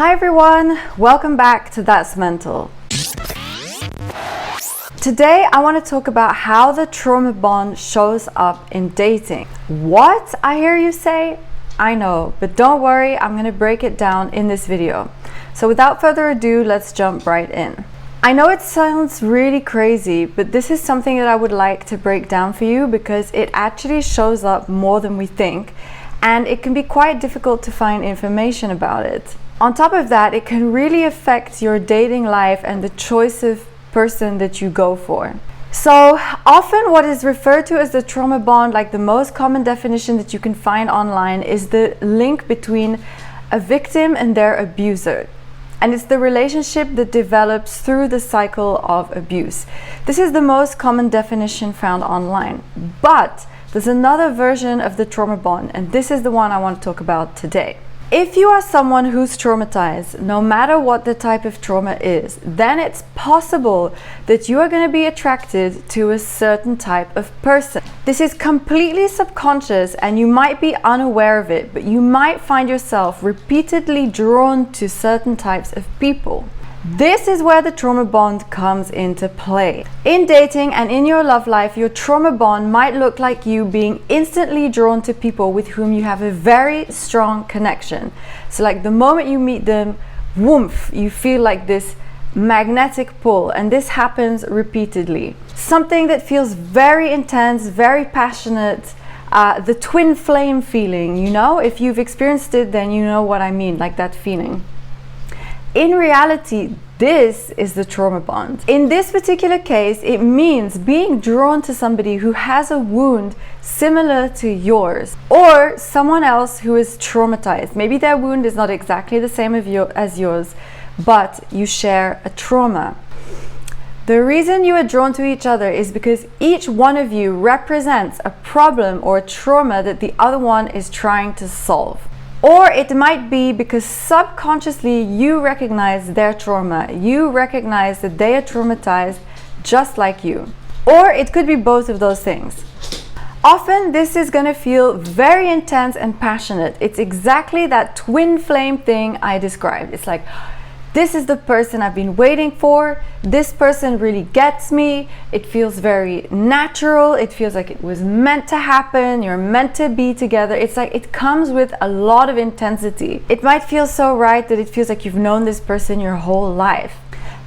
Hi everyone, welcome back to That's Mental. Today I want to talk about how the trauma bond shows up in dating. What, I hear you say? I know, but don't worry, I'm going to break it down in this video. So without further ado, let's jump right in. I know it sounds really crazy, but this is something that I would like to break down for you because it actually shows up more than we think, and it can be quite difficult to find information about it. On top of that, it can really affect your dating life and the choice of person that you go for. So often what is referred to as the trauma bond, like the most common definition that you can find online, is the link between a victim and their abuser. And it's the relationship that develops through the cycle of abuse. This is the most common definition found online. But there's another version of the trauma bond, and this is the one I want to talk about today. If you are someone who's traumatized, no matter what the type of trauma is, then it's possible that you are going to be attracted to a certain type of person. This is completely subconscious and you might be unaware of it, but you might find yourself repeatedly drawn to certain types of people. This is where the trauma bond comes into play. In dating and in your love life, your trauma bond might look like you being instantly drawn to people with whom you have a very strong connection. So like the moment you meet them, whoomph, you feel like this magnetic pull, and this happens repeatedly. Something that feels very intense, very passionate, the twin flame feeling, you know? If you've experienced it, then you know what I mean, like that feeling. In reality, this is the trauma bond. In this particular case, it means being drawn to somebody who has a wound similar to yours, or someone else who is traumatized. Maybe their wound is not exactly the same as yours, but you share a trauma. The reason you are drawn to each other is because each one of you represents a problem or a trauma that the other one is trying to solve. Or it might be because subconsciously you recognize their trauma. You recognize that they are traumatized just like you. Or it could be both of those things. Often this is going to feel very intense and passionate. It's exactly that twin flame thing I described. It's like, this is the person I've been waiting for. This person really gets me. It feels very natural. It feels like it was meant to happen. You're meant to be together. It's like it comes with a lot of intensity. It might feel so right that it feels like you've known this person your whole life.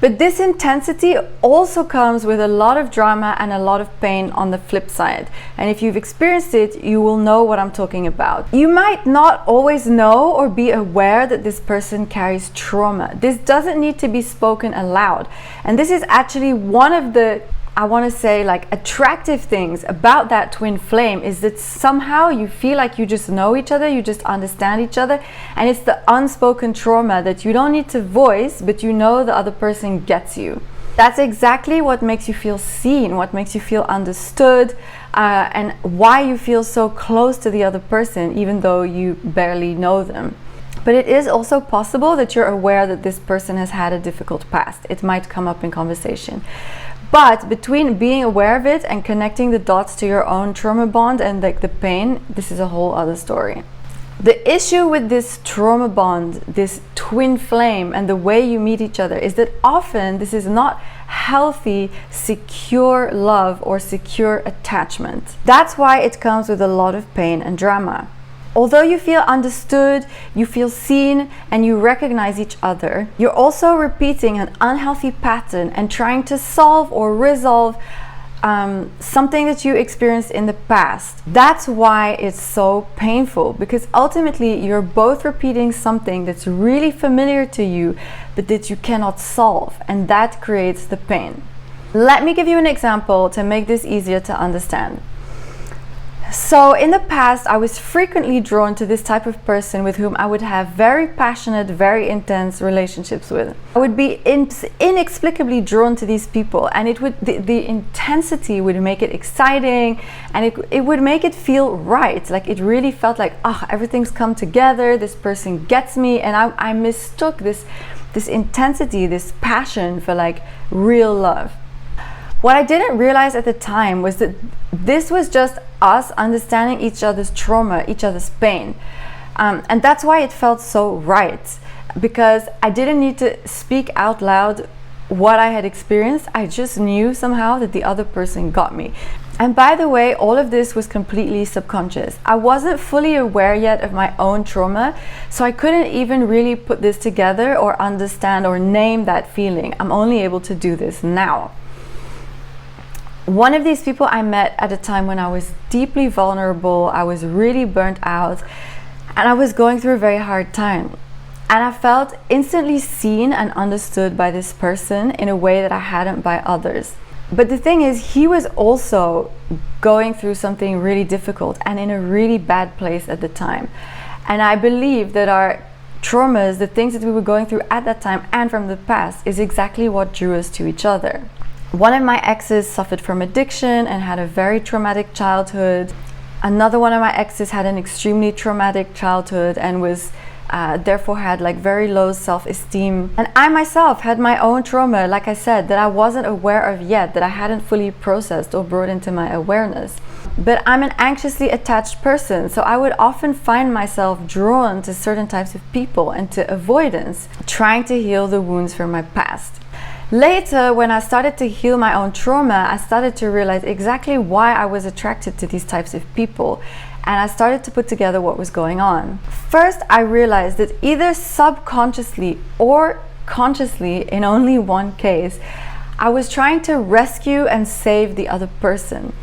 But this intensity also comes with a lot of drama and a lot of pain on the flip side. And if you've experienced it, you will know what I'm talking about. You might not always know or be aware that this person carries trauma. This doesn't need to be spoken aloud. And this is actually one of the, I want to say, like attractive things about that twin flame, is that somehow you feel like you just know each other, you just understand each other, and it's the unspoken trauma that you don't need to voice, but you know the other person gets you. That's exactly what makes you feel seen, what makes you feel understood, and why you feel so close to the other person even though you barely know them. But it is also possible that you're aware that this person has had a difficult past. It might come up in conversation. But between being aware of it and connecting the dots to your own trauma bond and like the pain, this is a whole other story. The issue with this trauma bond, this twin flame, and the way you meet each other is that often this is not healthy, secure love or secure attachment. That's why it comes with a lot of pain and drama. Although you feel understood, you feel seen, and you recognize each other, you're also repeating an unhealthy pattern and trying to solve or resolve something that you experienced in the past. That's why it's so painful, because ultimately you're both repeating something that's really familiar to you, but that you cannot solve, and that creates the pain. Let me give you an example to make this easier to understand. So in the past, I was frequently drawn to this type of person with whom I would have very passionate, very intense relationships with. I would be inexplicably drawn to these people, and the intensity would make it exciting, and it would make it feel right. Like it really felt like, everything's come together, this person gets me, and I mistook this intensity, this passion for like real love. What I didn't realize at the time was that this was just us understanding each other's trauma, each other's pain. And that's why it felt so right. because I didn't need to speak out loud what I had experienced. I just knew somehow that the other person got me. And by the way, all of this was completely subconscious. I wasn't fully aware yet of my own trauma, so I couldn't even really put this together or understand or name that feeling. I'm only able to do this now. One of these people I met at a time when I was deeply vulnerable, I was really burnt out, and I was going through a very hard time. And I felt instantly seen and understood by this person in a way that I hadn't by others. But the thing is, he was also going through something really difficult and in a really bad place at the time. And I believe that our traumas, the things that we were going through at that time and from the past, is exactly what drew us to each other. One of my exes suffered from addiction and had a very traumatic childhood. Another one of my exes had an extremely traumatic childhood and was therefore had like very low self-esteem. And I myself had my own trauma, like I said, that I wasn't aware of yet, that I hadn't fully processed or brought into my awareness. But I'm an anxiously attached person, so I would often find myself drawn to certain types of people and to avoidance, trying to heal the wounds from my past. Later, when I started to heal my own trauma, I started to realize exactly why I was attracted to these types of people. And I started to put together what was going on. First, I realized that either subconsciously or consciously, in only one case, I was trying to rescue and save the other person.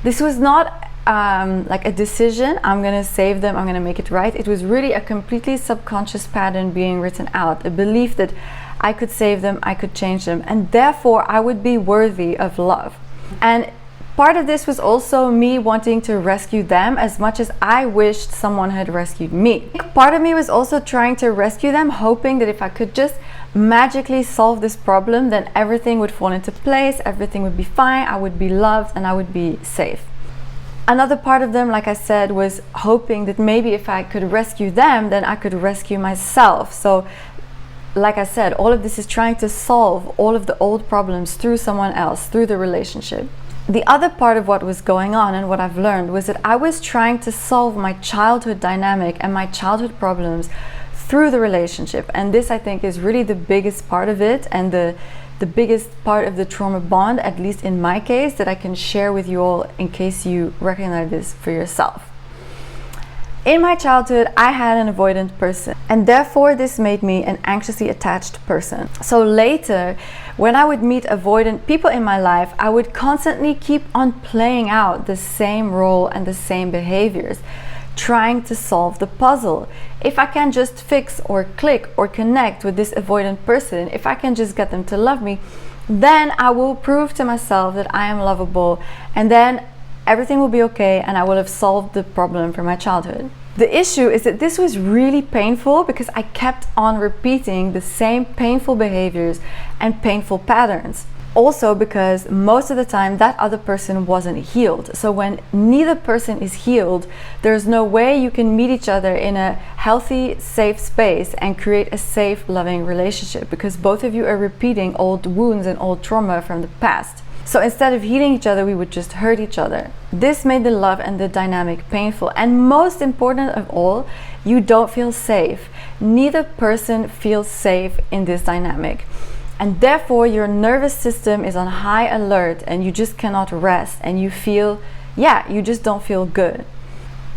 This was not like a decision, I'm gonna save them, I'm gonna make it right. It was really a completely subconscious pattern being written out, a belief that I could save them, I could change them, and therefore I would be worthy of love. And part of this was also me wanting to rescue them as much as I wished someone had rescued me. Part of me was also trying to rescue them, hoping that if I could just magically solve this problem, then everything would fall into place, everything would be fine, I would be loved, and I would be safe. Another part of them, like I said, was hoping that maybe if I could rescue them, then I could rescue myself. So, like I said, all of this is trying to solve all of the old problems through someone else, through the relationship. The other part of what was going on and what I've learned was that I was trying to solve my childhood dynamic and my childhood problems through the relationship. And this, I think, is really the biggest part of it and the biggest part of the trauma bond, at least in my case, that I can share with you all in case you recognize this for yourself. In my childhood, I had an avoidant person, and therefore this made me an anxiously attached person. So later, when I would meet avoidant people in my life, I would constantly keep on playing out the same role and the same behaviors, trying to solve the puzzle. If I can just fix or click or connect with this avoidant person, if I can just get them to love me, then I will prove to myself that I am lovable, and then everything will be okay and I will have solved the problem from my childhood. The issue is that this was really painful because I kept on repeating the same painful behaviors and painful patterns. Also because most of the time that other person wasn't healed. So when neither person is healed, there's no way you can meet each other in a healthy, safe space and create a safe, loving relationship, because both of you are repeating old wounds and old trauma from the past. So instead of healing each other, we would just hurt each other. This made the love and the dynamic painful. And most important of all, you don't feel safe. Neither person feels safe in this dynamic. And therefore, your nervous system is on high alert and you just cannot rest, and you feel, you just don't feel good.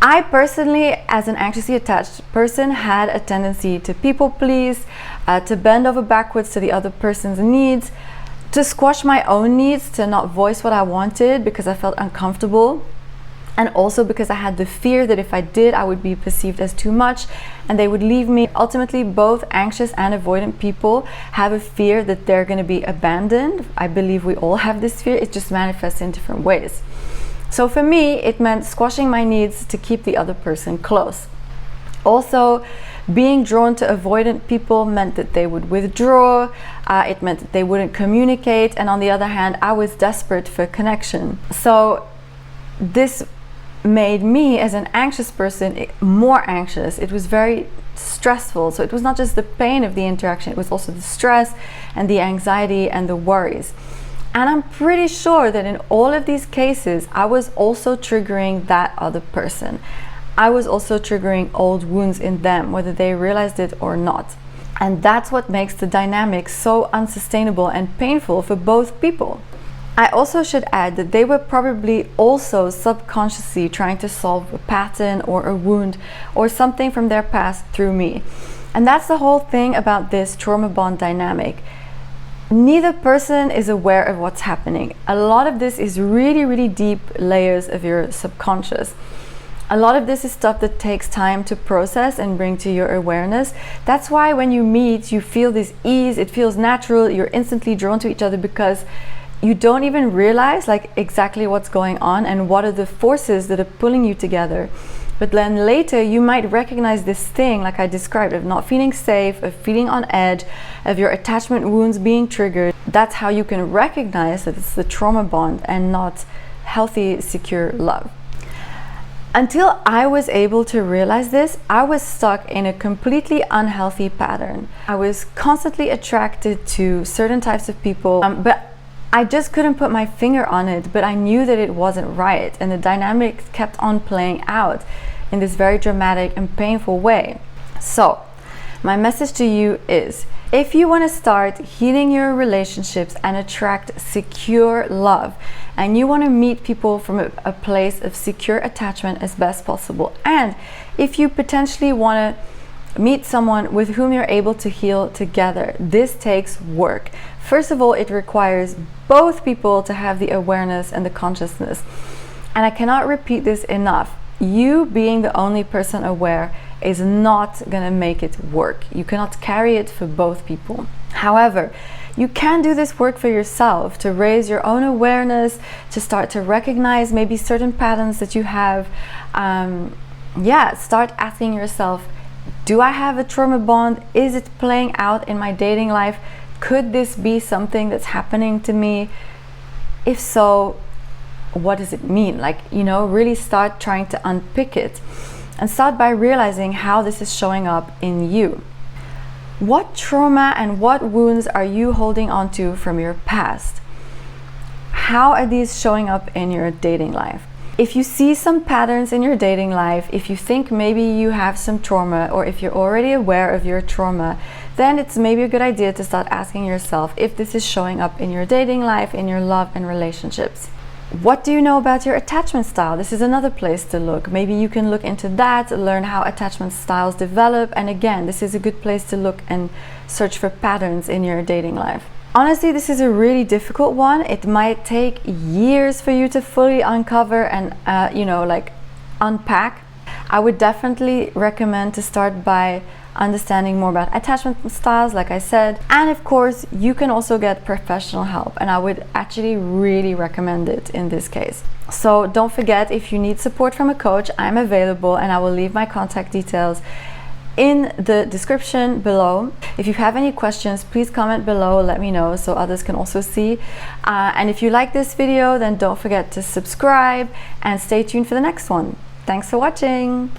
I personally, as an anxiously attached person, had a tendency to people please, to bend over backwards to the other person's needs, to squash my own needs, to not voice what I wanted because I felt uncomfortable, and also because I had the fear that if I did, I would be perceived as too much and they would leave me. Ultimately, both anxious and avoidant people have a fear that they're going to be abandoned. I believe we all have this fear, it just manifests in different ways. So for me, it meant squashing my needs to keep the other person close. Also, being drawn to avoidant people meant that they would withdraw, it meant that they wouldn't communicate, and on the other hand, I was desperate for connection. So this made me, as an anxious person, more anxious. It was very stressful. So it was not just the pain of the interaction, it was also the stress and the anxiety and the worries. And I'm pretty sure that in all of these cases, I was also triggering that other person. I was also triggering old wounds in them, whether they realized it or not. And that's what makes the dynamic so unsustainable and painful for both people. I also should add that they were probably also subconsciously trying to solve a pattern or a wound or something from their past through me. And that's the whole thing about this trauma bond dynamic. Neither person is aware of what's happening. A lot of this is really, really deep layers of your subconscious. A lot of this is stuff that takes time to process and bring to your awareness. That's why when you meet, you feel this ease, it feels natural, you're instantly drawn to each other because you don't even realize like exactly what's going on and what are the forces that are pulling you together. But then later you might recognize this thing like I described, of not feeling safe, of feeling on edge, of your attachment wounds being triggered. That's how you can recognize that it's the trauma bond and not healthy, secure love. Until I was able to realize this, I was stuck in a completely unhealthy pattern. I was constantly attracted to certain types of people, but I just couldn't put my finger on it, but I knew that it wasn't right, and the dynamics kept on playing out in this very dramatic and painful way. So, my message to you is, if you want to start healing your relationships and attract secure love, and you want to meet people from a place of secure attachment as best possible, and if you potentially want to meet someone with whom you're able to heal together, this takes work. First of all, it requires both people to have the awareness and the consciousness. And I cannot repeat this enough. You being the only person aware is not gonna make it work. You cannot carry it for both people. However, you can do this work for yourself to raise your own awareness, to start to recognize maybe certain patterns that you have. Start asking yourself, do I have a trauma bond? Is it playing out in my dating life? Could this be something that's happening to me? If so, what does it mean? Like, really start trying to unpick it and start by realizing how this is showing up in you. What trauma and what wounds are you holding on to from your past? How are these showing up in your dating life? If you see some patterns in your dating life, if you think maybe you have some trauma, or if you're already aware of your trauma, then it's maybe a good idea to start asking yourself if this is showing up in your dating life, in your love and relationships. What do you know about your attachment style? This is another place to look. Maybe you can look into that, learn how attachment styles develop, and again, this is a good place to look and search for patterns in your dating life. Honestly, this is a really difficult one. It might take years for you to fully uncover and unpack. I would definitely recommend to start by understanding more about attachment styles, like I said, and of course you can also get professional help, and I would actually really recommend it in this case. So don't forget, if you need support from a coach, I'm available, and I will leave my contact details in the description below. If you have any questions, please comment below, let me know so others can also see. And if you like this video, then don't forget to subscribe and stay tuned for the next one. Thanks for watching.